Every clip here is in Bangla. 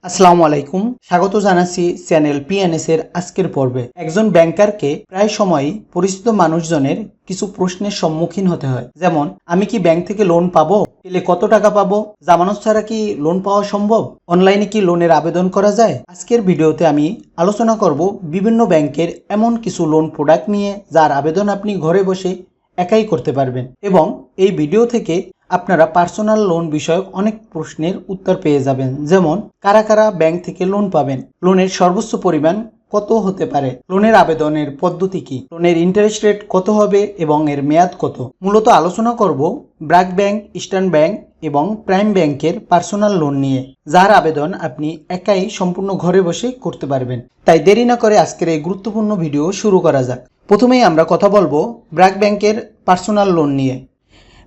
আসসালামু আলাইকুম, স্বাগত জানাচ্ছি চ্যানেল পিএনএস এর আজকের পর্বে। একজন ব্যাংকারকে প্রায় সময়ই পরিচিত মানুষজনের কিছু প্রশ্নের সম্মুখীন হতে হয়, যেমন আমি কি ব্যাংক থেকে লোন পাবো, পেলে কত টাকা পাবো, জামানত ছাড়া কি লোন পাওয়া সম্ভব, অনলাইনে কি লোনের আবেদন করা যায়। আজকের ভিডিওতে আমি আলোচনা করব বিভিন্ন ব্যাংকের এমন কিছু লোন প্রোডাক্ট নিয়ে যার আবেদন আপনি ঘরে বসে একাই করতে পারবেন, এবং এই ভিডিও থেকে আপনারা পার্সোনাল লোন বিষয়ক অনেক প্রশ্নের উত্তর পেয়ে যাবেন, যেমন কারা কারা ব্যাংক থেকে লোন পাবেন, লোনের সর্বোচ্চ পরিমাণ কত হতে পারে, লোনের আবেদনের পদ্ধতি কি, লোনের ইন্টারেস্ট রেট কত হবে এবং এর মেয়াদ কত। মূলত আলোচনা করব ব্র্যাক ব্যাংক, ইস্টার্ন ব্যাংক এবং প্রাইম ব্যাংকের পার্সোনাল লোন নিয়ে, যার আবেদন আপনি একাই সম্পূর্ণ ঘরে বসে করতে পারবেন। তাই দেরি না করে আজকের এই গুরুত্বপূর্ণ ভিডিও শুরু করা যাক। প্রথমেই আমরা কথা বলবো ব্র্যাক ব্যাংকের পার্সোনাল লোন নিয়ে।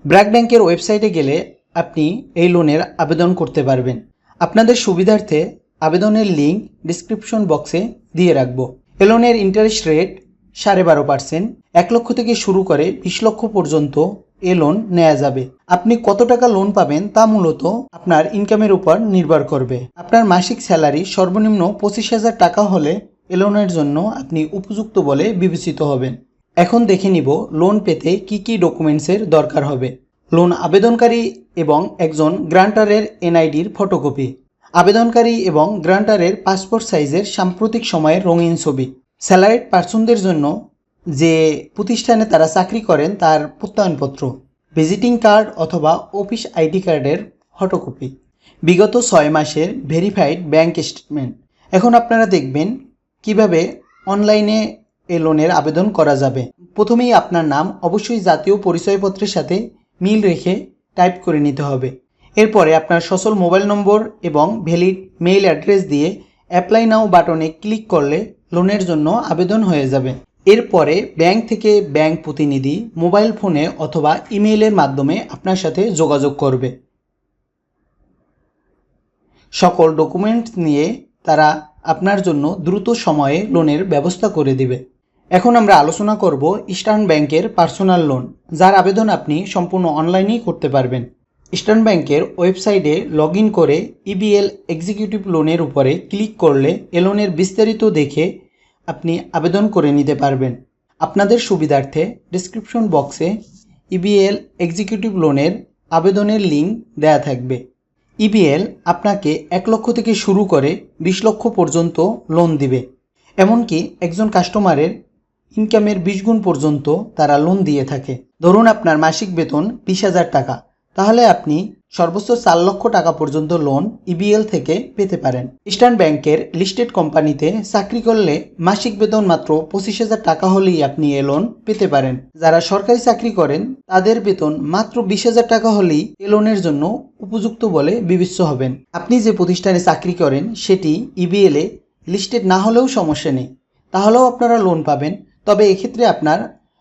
ব্র্যাক ব্যাংকের ওয়েবসাইটে গেলে আপনি এই লোনের আবেদন করতে পারবেন। আপনাদের সুবিধার্থে আবেদনের লিঙ্ক ডিসক্রিপশন বক্সে দিয়ে রাখবো। এই লোনের ইন্টারেস্ট রেট 12.5%। 1 লক্ষ থেকে শুরু করে 20 লক্ষ পর্যন্ত এ লোন নেওয়া যাবে। আপনি কত টাকা লোন পাবেন তা মূলত আপনার ইনকামের উপর নির্ভর করবে। আপনার মাসিক স্যালারি সর্বনিম্ন 25,000 টাকা হলে এ লোনের জন্য আপনি উপযুক্ত বলে বিবেচিত হবেন। এখন দেখে নিব লোন পেতে কি কি ডকুমেন্টসের দরকার হবে। লোন আবেদনকারী এবং একজন গ্রান্টারের এনআইডির ফটোকপি, আবেদনকারী এবং গ্রান্টারের পাসপোর্ট সাইজের সাম্প্রতিক সময়ের রঙিন ছবি, স্যালারিড পার্সনদের জন্য যে প্রতিষ্ঠানে তারা চাকরি করেন তার প্রত্যয়নপত্র, ভিজিটিং কার্ড অথবা অফিস আইডি কার্ডের ফটোকপি, বিগত 6 মাসের ভেরিফাইড ব্যাংক স্টেটমেন্ট। এখন আপনারা দেখবেন কিভাবে অনলাইনে এই লোনের আবেদন করা যাবে। প্রথমেই আপনার নাম অবশ্যই জাতীয় পরিচয়পত্রের সাথে মিল রেখে টাইপ করে নিতে হবে। এরপরে আপনার সচল মোবাইল নম্বর এবং ভ্যালিড মেইল অ্যাড্রেস দিয়ে অ্যাপ্লাই নাও বাটনে ক্লিক করলে লোনের জন্য আবেদন হয়ে যাবে। এরপরে ব্যাংক থেকে ব্যাংক প্রতিনিধি মোবাইল ফোনে অথবা ইমেইলের মাধ্যমে আপনার সাথে যোগাযোগ করবে। সকল ডকুমেন্টস নিয়ে তারা আপনার জন্য দ্রুত সময়ে লোনের ব্যবস্থা করে দিবে। এখন আমরা আলোচনা করব ইস্টার্ন ব্যাংকের পার্সোনাল লোন, যার আবেদন আপনি সম্পূর্ণ অনলাইনেই করতে পারবেন। ইস্টার্ন ব্যাংকের ওয়েবসাইটে লগ ইন করে ইবিএল এক্সিকিউটিভ লোনের উপরে ক্লিক করলে এ লোনের বিস্তারিত দেখে আপনি আবেদন করে নিতে পারবেন। আপনাদের সুবিধার্থে ডিসক্রিপশন বক্সে ইবিএল এক্সিকিউটিভ লোনের আবেদনের লিঙ্ক দেয়া থাকবে। ইবিএল আপনাকে 1 লক্ষ থেকে শুরু করে 20 লক্ষ পর্যন্ত লোন দিবে। এমনকি একজন কাস্টমারের ইনকামের 20 গুণ পর্যন্ত তারা লোন দিয়ে থাকে। ধরুন আপনার মাসিক বেতন 20,000 টাকা, তাহলে আপনি সর্বোচ্চ 4 লক্ষ টাকা পর্যন্ত লোন ইবিএল থেকে পেতে পারেন। ইস্টার্ন ব্যাংকের লিস্টেড কোম্পানিতে চাকরি করলে মাসিক বেতন মাত্র 25,000 টাকা হলেই আপনি এ লোন পেতে পারেন। যারা সরকারি চাকরি করেন তাদের বেতন মাত্র 20,000 টাকা হলেই এ লোনের জন্য উপযুক্ত বলে বিবেচ্য হবেন। আপনি যে প্রতিষ্ঠানে চাকরি করেন সেটি ইবিএলে লিস্টেড না হলেও সমস্যা নেই, তাহলেও আপনারা লোন পাবেন। তবে এক্ষেত্রে আপনার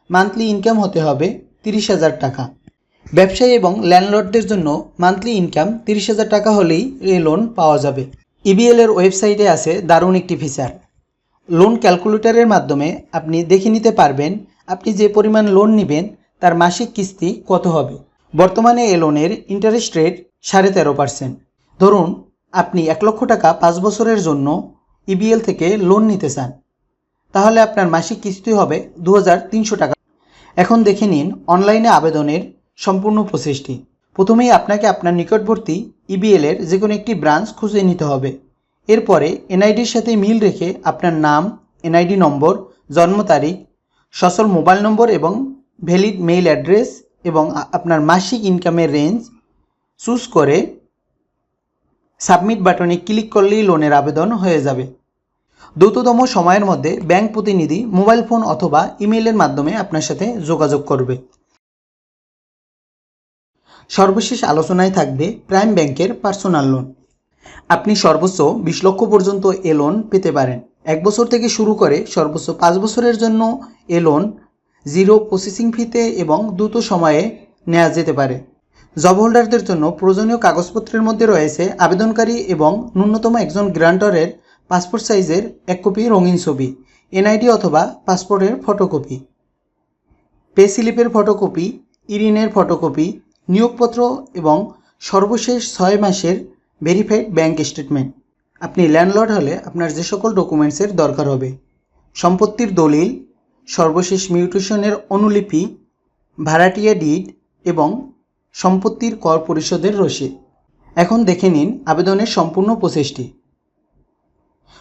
মান্থলি ইনকাম হতে হবে 30,000 টাকা। ব্যবসায়ী এবং ল্যান্ডলর্ডদের জন্য মান্থলি ইনকাম 30,000 টাকা হলেই এই লোন পাওয়া যাবে। ইবিএল এর ওয়েবসাইটে আছে দারুণ একটি ফিচার। লোন ক্যালকুলেটরের মাধ্যমে আপনি দেখে নিতে পারবেন আপনি যে পরিমাণ লোন নেবেন তার মাসিক কিস্তি কত হবে। বর্তমানে এই লোনের ইন্টারেস্ট রেট 13.5%। ধরুন আপনি 1 লক্ষ টাকা 5 বছরের জন্য ইবিএল থেকে লোন নিতে চান, তাহলে আপনার মাসিক কিস্তি হবে 2,300 টাকা। এখন দেখে নিন অনলাইনে আবেদনের সম্পূর্ণ প্রসেসটি। প্রথমেই আপনাকে আপনার নিকটবর্তী ইবিএল এর যে কোনো একটি ব্রাঞ্চ খুঁজে নিতে হবে। এরপরে এনআইডির সাথে মিল রেখে আপনার নাম, এনআইডি নম্বর, জন্ম তারিখ, সচল মোবাইল নম্বর এবং ভ্যালিড মেইল অ্যাড্রেস এবং আপনার মাসিক ইনকামের রেঞ্জ চুজ করে সাবমিট বাটনে ক্লিক করলেই লোনের আবেদন হয়ে যাবে। দ্রুততম সময়ের মধ্যে ব্যাংক প্রতিনিধি মোবাইল ফোন অথবা ইমেইলের মাধ্যমে আপনার সাথে যোগাযোগ করবে। সর্বশেষ আলোচনায় থাকবে প্রাইম ব্যাংকের পার্সোনাল লোন। আপনি সর্বোচ্চ 20 লক্ষ পর্যন্ত এ লোন পেতে পারেন। 1 বছর থেকে শুরু করে সর্বোচ্চ 5 বছরের জন্য এ লোন জিরো প্রসেসিং ফিতে এবং দ্রুত সময়ে নেওয়া যেতে পারে। জব হোল্ডারদের জন্য প্রয়োজনীয় কাগজপত্রের মধ্যে রয়েছে আবেদনকারী এবং ন্যূনতম একজন গ্রান্টরের পাসপোর্ট সাইজের 1 কপি রঙিন ছবি, এনআইডি অথবা পাসপোর্টের ফটোকপি, পে স্লিপের ফটোকপি, ইরিনের ফটোকপি, নিয়োগপত্র এবং সর্বশেষ 6 মাসের ভেরিফাইড ব্যাংক স্টেটমেন্ট। আপনি ল্যান্ডলর্ড হলে আপনার যে সকল ডকুমেন্টসের দরকার হবে: সম্পত্তির দলিল, সর্বশেষ মিউটেশনের অনুলিপি, ভাড়াটিয়া ডিড এবং সম্পত্তির কর পরিশোধের রসিদ। এখন দেখে নিন আবেদনের সম্পূর্ণ প্রসেসটি।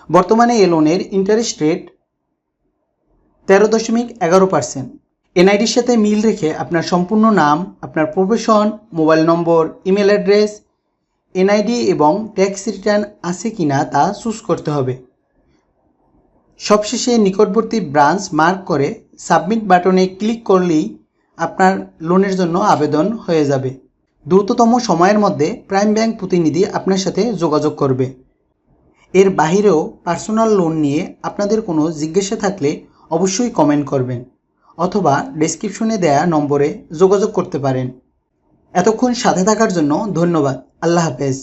বর্তমানে এই লোনের ইন্টারেস্ট রেট 13.11%। এনআইডির সাথে মিল রেখে আপনার সম্পূর্ণ নাম, আপনার প্রফেশন, মোবাইল নম্বর, ইমেল অ্যাড্রেস, এনআইডি এবং ট্যাক্স রিটার্ন আছে কিনা তা চুজ করতে হবে। সবশেষে নিকটবর্তী ব্রাঞ্চ মার্ক করে সাবমিট বাটনে ক্লিক করলেই আপনার লোনের জন্য আবেদন হয়ে যাবে। দ্রুততম সময়ের মধ্যে প্রাইম ব্যাংক প্রতিনিধি আপনার সাথে যোগাযোগ করবে। এর বাহিরেও পার্সোনাল লোন নিয়ে আপনাদের কোনো জিজ্ঞাসা থাকলে অবশ্যই কমেন্ট করবেন অথবা ডেসক্রিপশনে দেয়া নম্বরে যোগাযোগ করতে পারেন। এতক্ষণ সাথে থাকার জন্য ধন্যবাদ। আল্লাহ হাফেজ।